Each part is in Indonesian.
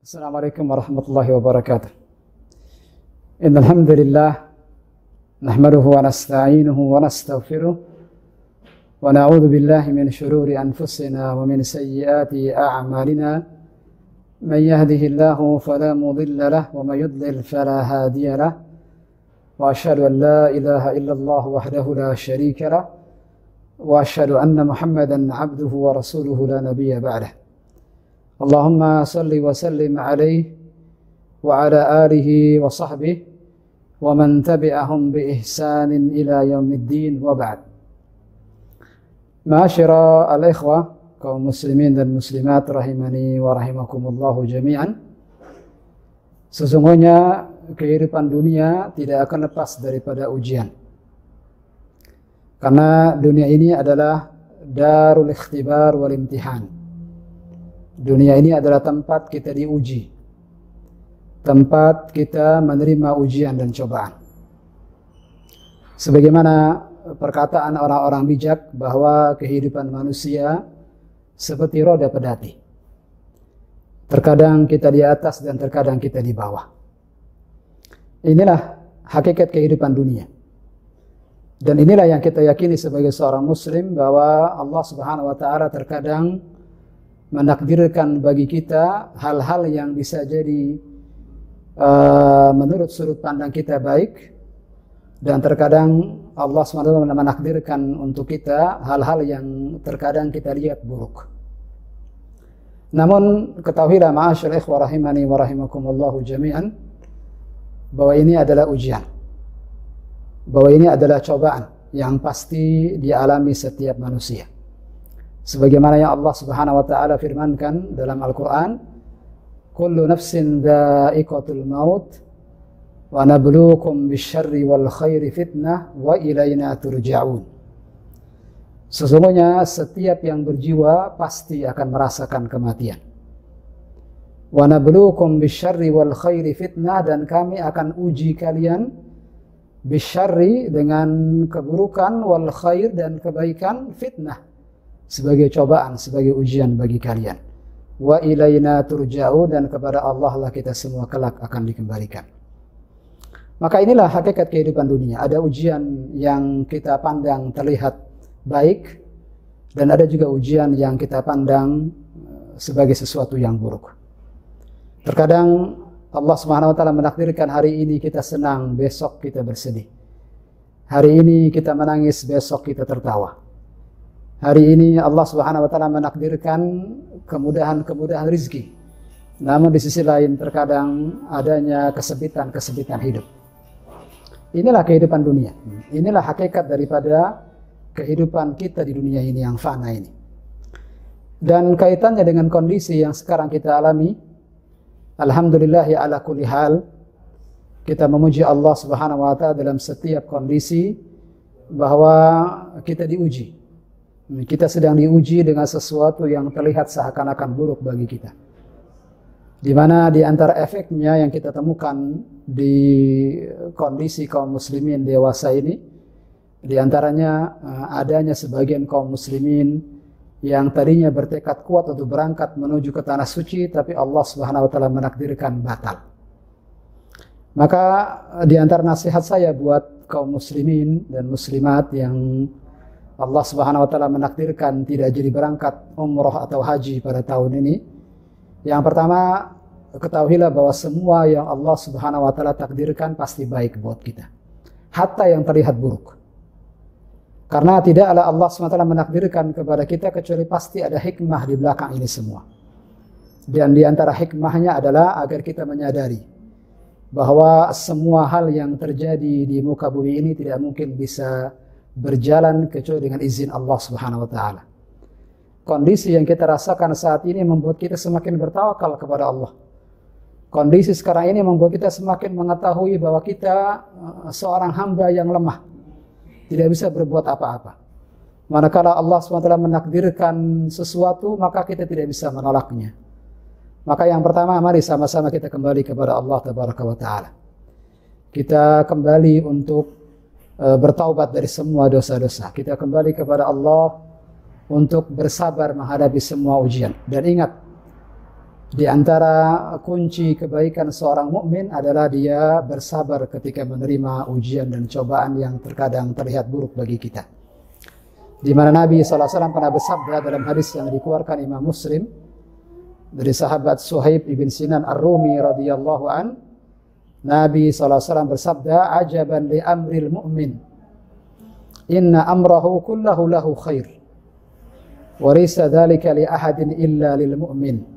Assalamualaikum warahmatullahi wabarakatuh. Innal hamdalillah nahmaduhu wa nasta'inuhu wa nastaghfiruh wa na'udzu billahi min shururi anfusina wa min sayyiati a'malina. Man yahdihillahu fala mudilla lahu wa man yudlil fala hadiya lahu. Wa asyhadu an la ilaha illallah wahdahu la syarika lahu wa asyhadu anna Muhammadan 'abduhu wa rasuluhu la nabiyya ba'dahu. Allahumma salli wa sallim alaihi wa ala alihi wa sahbihi wa man tabi'ahum bi ihsanin ila yaumiddin wa ba'd. Ma'asyira al-ikhwah, kaum muslimin dan muslimat rahimani wa rahimakumullahu jami'an. Sesungguhnya kehidupan dunia tidak akan lepas daripada ujian. Karena dunia ini adalah darul ikhtibar wal imtihan. Dunia ini adalah tempat kita diuji, tempat kita menerima ujian dan cobaan. Sebagaimana perkataan orang-orang bijak bahwa kehidupan manusia seperti roda pedati. Terkadang kita di atas dan terkadang kita di bawah. Inilah hakikat kehidupan dunia. Dan inilah yang kita yakini sebagai seorang muslim, bahwa Allah Subhanahu wa taala terkadang menakdirkan bagi kita hal-hal yang bisa jadi menurut sudut pandang kita baik, dan terkadang Allah SWT menakdirkan untuk kita hal-hal yang terkadang kita lihat buruk. Namun ketahuilah ma'asyil ikhwah rahimani wa rahimakumullahu jami'an, bahwa ini adalah ujian, bahwa ini adalah cobaan yang pasti dialami setiap manusia. Sebagaimana yang Allah Subhanahu wa taala firmankan dalam Al-Qur'an, kullu nafsin dha'iqatul maut wa nabluukum bisyarri wal khairi fitnah wa ilaina turja'un. Sesungguhnya setiap yang berjiwa pasti akan merasakan kematian. Wa nabluukum bisyarri wal khairi fitnah, dan kami akan uji kalian bisyarri dengan keburukan, wal khair dan kebaikan, fitnah sebagai cobaan, sebagai ujian bagi kalian. Wa ilaina turja'u, dan kepada Allah lah kita semua kelak akan dikembalikan. Maka inilah hakikat kehidupan dunia. Ada ujian yang kita pandang terlihat baik, dan ada juga ujian yang kita pandang sebagai sesuatu yang buruk. Terkadang Allah Subhanahu wa taala menakdirkan hari ini kita senang, besok kita bersedih. Hari ini kita menangis, besok kita tertawa. Hari ini Allah Subhanahu wa taala menakdirkan kemudahan-kemudahan rizki. Namun di sisi lain terkadang adanya kesempitan-kesempitan hidup. Inilah kehidupan dunia. Inilah hakikat daripada kehidupan kita di dunia ini yang fana ini. Dan kaitannya dengan kondisi yang sekarang kita alami, alhamdulillah ya ala kulli hal, kita memuji Allah Subhanahu wa taala dalam setiap kondisi, bahwa kita diuji. Kita sedang diuji dengan sesuatu yang terlihat seakan-akan buruk bagi kita. Di mana di antara efeknya yang kita temukan di kondisi kaum muslimin dewasa ini, di antaranya adanya sebagian kaum muslimin yang tadinya bertekad kuat untuk berangkat menuju ke tanah suci, tapi Allah Subhanahu wa taala menakdirkan batal. Maka di antara nasihat saya buat kaum muslimin dan muslimat yang Allah Subhanahu wa taala menakdirkan tidak jadi berangkat umrah atau haji pada tahun ini, yang pertama, ketahuilah bahwa semua yang Allah Subhanahu wa taala takdirkan pasti baik buat kita, hatta yang terlihat buruk. Karena tidaklah Allah Subhanahu wa taala menakdirkan kepada kita kecuali pasti ada hikmah di belakang ini semua. Dan di antara hikmahnya adalah agar kita menyadari bahwa semua hal yang terjadi di muka bumi ini tidak mungkin bisa berjalan kecuali dengan izin Allah Subhanahu wa taala. Kondisi yang kita rasakan saat ini membuat kita semakin bertawakal kepada Allah. Kondisi sekarang ini membuat kita semakin mengetahui bahwa kita seorang hamba yang lemah, tidak bisa berbuat apa-apa. Manakala Allah Subhanahu wa taala menakdirkan sesuatu, maka kita tidak bisa menolaknya. Maka yang pertama, mari sama-sama kita kembali kepada Allah Tabaraka wa taala. Kita kembali untuk bertaubat dari semua dosa-dosa. Kita kembali kepada Allah untuk bersabar menghadapi semua ujian. Dan ingat, Di antara kunci kebaikan seorang mukmin adalah dia bersabar ketika menerima ujian dan cobaan yang terkadang terlihat buruk bagi kita. Di mana Nabi SAW pernah bersabda dalam hadis yang dikeluarkan Imam Muslim dari sahabat Suhaib ibn Sinan Ar-Rumi radhiyallahu an, Nabi SAW bersabda, "Ajaban li amril mu'min, inna amrahu kullahu lahu khair, wa laysa dzalika li ahadin illa lil mu'min.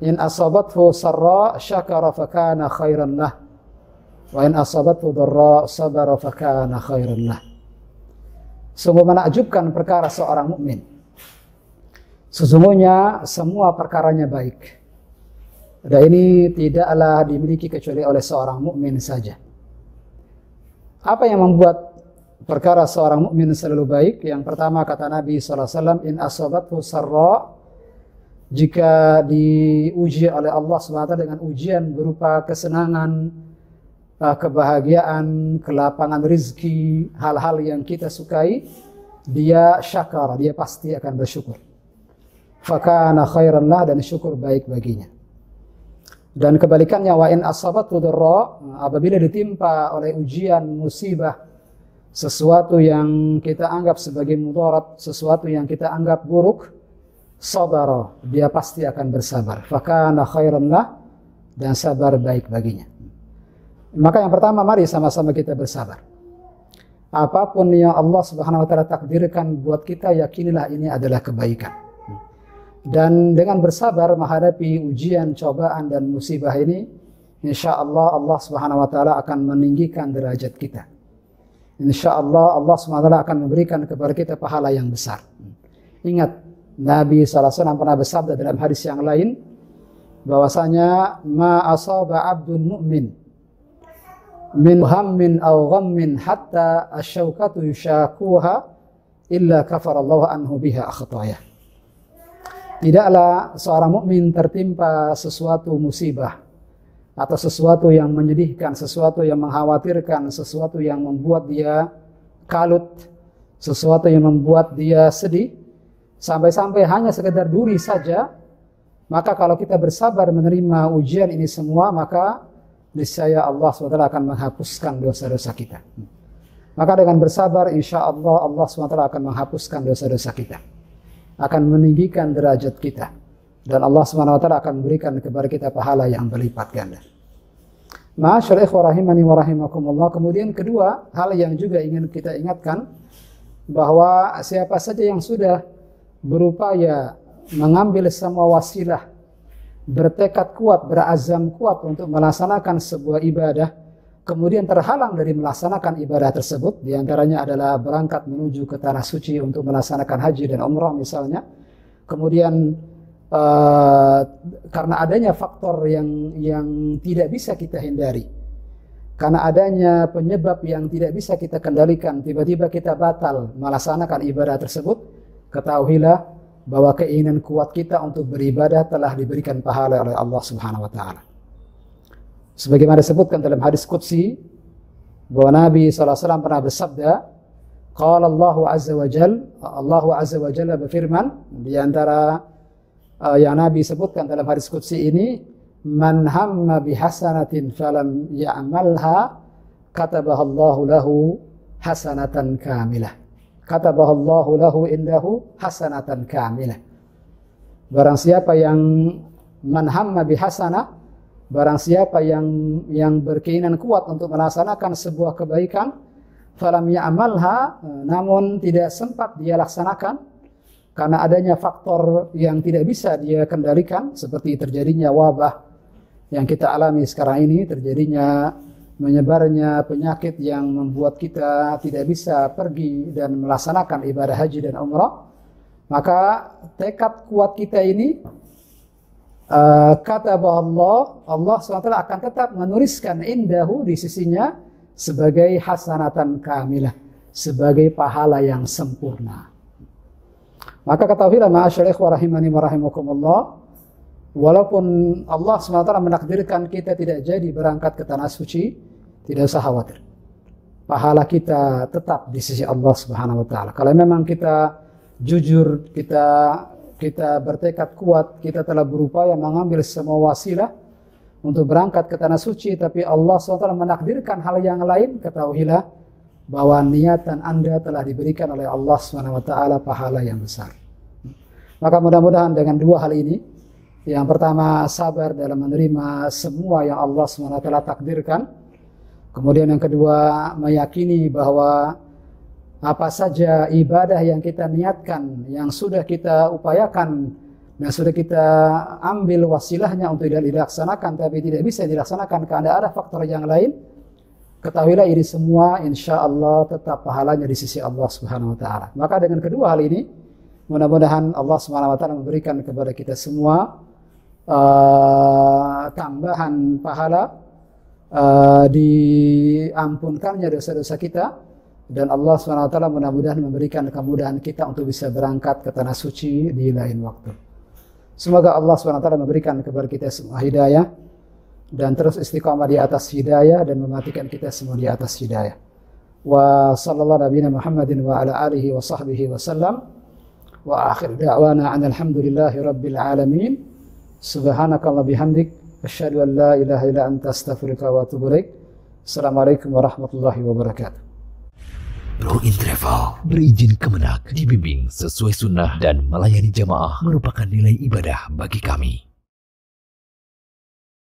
In asabathu sarra syakara fakana khairan lah, wa in asabathu dharra sabara fakana khairan lah." Sungguh menakjubkan perkara seorang mukmin. Sesungguhnya semua perkaranya baik. Dan ini tidaklah dimiliki kecuali oleh seorang mukmin saja. Apa yang membuat perkara seorang mukmin selalu baik? Yang pertama kata Nabi SAW, in asabathu sarra, jika diuji oleh Allah SWT dengan ujian berupa kesenangan, kebahagiaan, kelapangan rizki, hal-hal yang kita sukai, dia syakar, dia pasti akan bersyukur. Fakana khairan lah, dan syukur baik baginya. Dan kebalikannya, wa in asabathu dharra, apabila ditimpa oleh ujian, musibah, sesuatu yang kita anggap sebagai mudarat, sesuatu yang kita anggap buruk, sabara, dia pasti akan bersabar. Fakana khairan lah, dan sabar baik baginya. Maka yang pertama, mari sama-sama kita bersabar. Apapun yang Allah Subhanahu wa taala takdirkan buat kita, yakinilah ini adalah kebaikan. Dan dengan bersabar menghadapi ujian, cobaan dan musibah ini, insya Allah Allah Subhanahu wa taala akan meninggikan derajat kita. Insya Allah Allah Subhanahu wa taala akan memberikan kepada kita pahala yang besar. Ingat, Nabi SAW pernah bersabda dalam hadis yang lain bahwasanya ma asaba abdun mu'min min hammin aw ghammin hatta asyaukatu yushakuha illa kafarallahu anhu biha khatayah. Tidaklah seorang mukmin tertimpa sesuatu musibah atau sesuatu yang menyedihkan, sesuatu yang mengkhawatirkan, sesuatu yang membuat dia kalut, sesuatu yang membuat dia sedih, sampai-sampai hanya sekedar duri saja. Maka kalau kita bersabar menerima ujian ini semua, maka niscaya Allah SWT akan menghapuskan dosa-dosa kita. Maka dengan bersabar, insya Allah Allah SWT akan menghapuskan dosa-dosa kita, akan meninggikan derajat kita, dan Allah SWT akan memberikan kepada kita pahala yang berlipat ganda. Ma'asyar ikhwah rahimani wa rahimakumullah. Kemudian kedua, hal yang juga ingin kita ingatkan, bahwa siapa saja yang sudah berupaya mengambil semua wasilah, bertekad kuat, berazam kuat untuk melaksanakan sebuah ibadah, kemudian terhalang dari melaksanakan ibadah tersebut, diantaranya adalah berangkat menuju ke tanah suci untuk melaksanakan haji dan umrah misalnya, kemudian karena adanya faktor yang tidak bisa kita hindari, karena adanya penyebab yang tidak bisa kita kendalikan, tiba-tiba kita batal melaksanakan ibadah tersebut, ketahuilah bahwa keinginan kuat kita untuk beribadah telah diberikan pahala oleh Allah Subhanahu wa taala. Sebagaimana disebutkan dalam hadis qudsi bahwa Nabi SAW pernah bersabda, qala Allahu azza wa jalla, Allah azza wa jalla berfirman, di antara yang Nabi sebutkan dalam hadis qudsi ini, man hamma bihasanatin falam ya'malha katabaha Allahu lahu hasanatan kamilah. Katabahallahu lahu indahu hasanatan kamilah. Barang siapa yang manhamma bihasanah, barang siapa yang berkeinginan kuat untuk melaksanakan sebuah kebaikan, falam ya'malha, namun tidak sempat dia laksanakan karena adanya faktor yang tidak bisa dia kendalikan, seperti terjadinya wabah yang kita alami sekarang ini, terjadinya menyebarnya penyakit yang membuat kita tidak bisa pergi dan melaksanakan ibadah haji dan umrah, maka tekad kuat kita ini, kata bahwa Allah SWT akan tetap menuliskan indahu di sisinya sebagai hasanatan kamilah, sebagai pahala yang sempurna. Maka ketahuilah ma'asyar ikhwah rahimani wa rahimakumullah, walaupun Allah SWT menakdirkan kita tidak jadi berangkat ke tanah suci, tidak usah khawatir. Pahala kita tetap di sisi Allah Subhanahu wa taala. Kalau memang kita jujur, kita kita bertekad kuat, kita telah berupaya mengambil semua wasilah untuk berangkat ke tanah suci, tapi Allah SWT menakdirkan hal yang lain, ketahuilah bahwa niatan Anda telah diberikan oleh Allah SWT pahala yang besar. Maka mudah-mudahan dengan dua hal ini, yang pertama sabar dalam menerima semua yang Allah SWT takdirkan, kemudian yang kedua meyakini bahwa apa saja ibadah yang kita niatkan, yang sudah kita upayakan, dan sudah kita ambil wasilahnya untuk dilaksanakan, tapi tidak bisa dilaksanakan karena ada faktor yang lain, ketahuilah ini semua insya Allah tetap pahalanya di sisi Allah Subhanahu Wa Taala. Maka dengan kedua hal ini, mudah-mudahan Allah Subhanahu Wa Taala memberikan kepada kita semua tambahan pahala, diampunkannya dosa-dosa kita, dan Allah SWT mudah-mudahan memberikan kemudahan kita untuk bisa berangkat ke tanah suci di lain waktu. Semoga Allah SWT memberikan kepada kita semua hidayah dan terus istiqamah di atas hidayah dan mematikan kita semua di atas hidayah. Wa sallallahu nabiyana Muhammadin wa ala alihi wa sahbihi wa sallam. Wa akhir da'wana alhamdulillahi rabbil alamin. Subhanakallah bihamdik asyhadu an la ilaha illa anta astaghfiruka wa atubu ilaik. Assalamualaikum warahmatullahi wabarakatuh. Bro in Travel berizin kemenak, dibimbing sesuai sunnah dan melayani jamaah merupakan nilai ibadah bagi kami.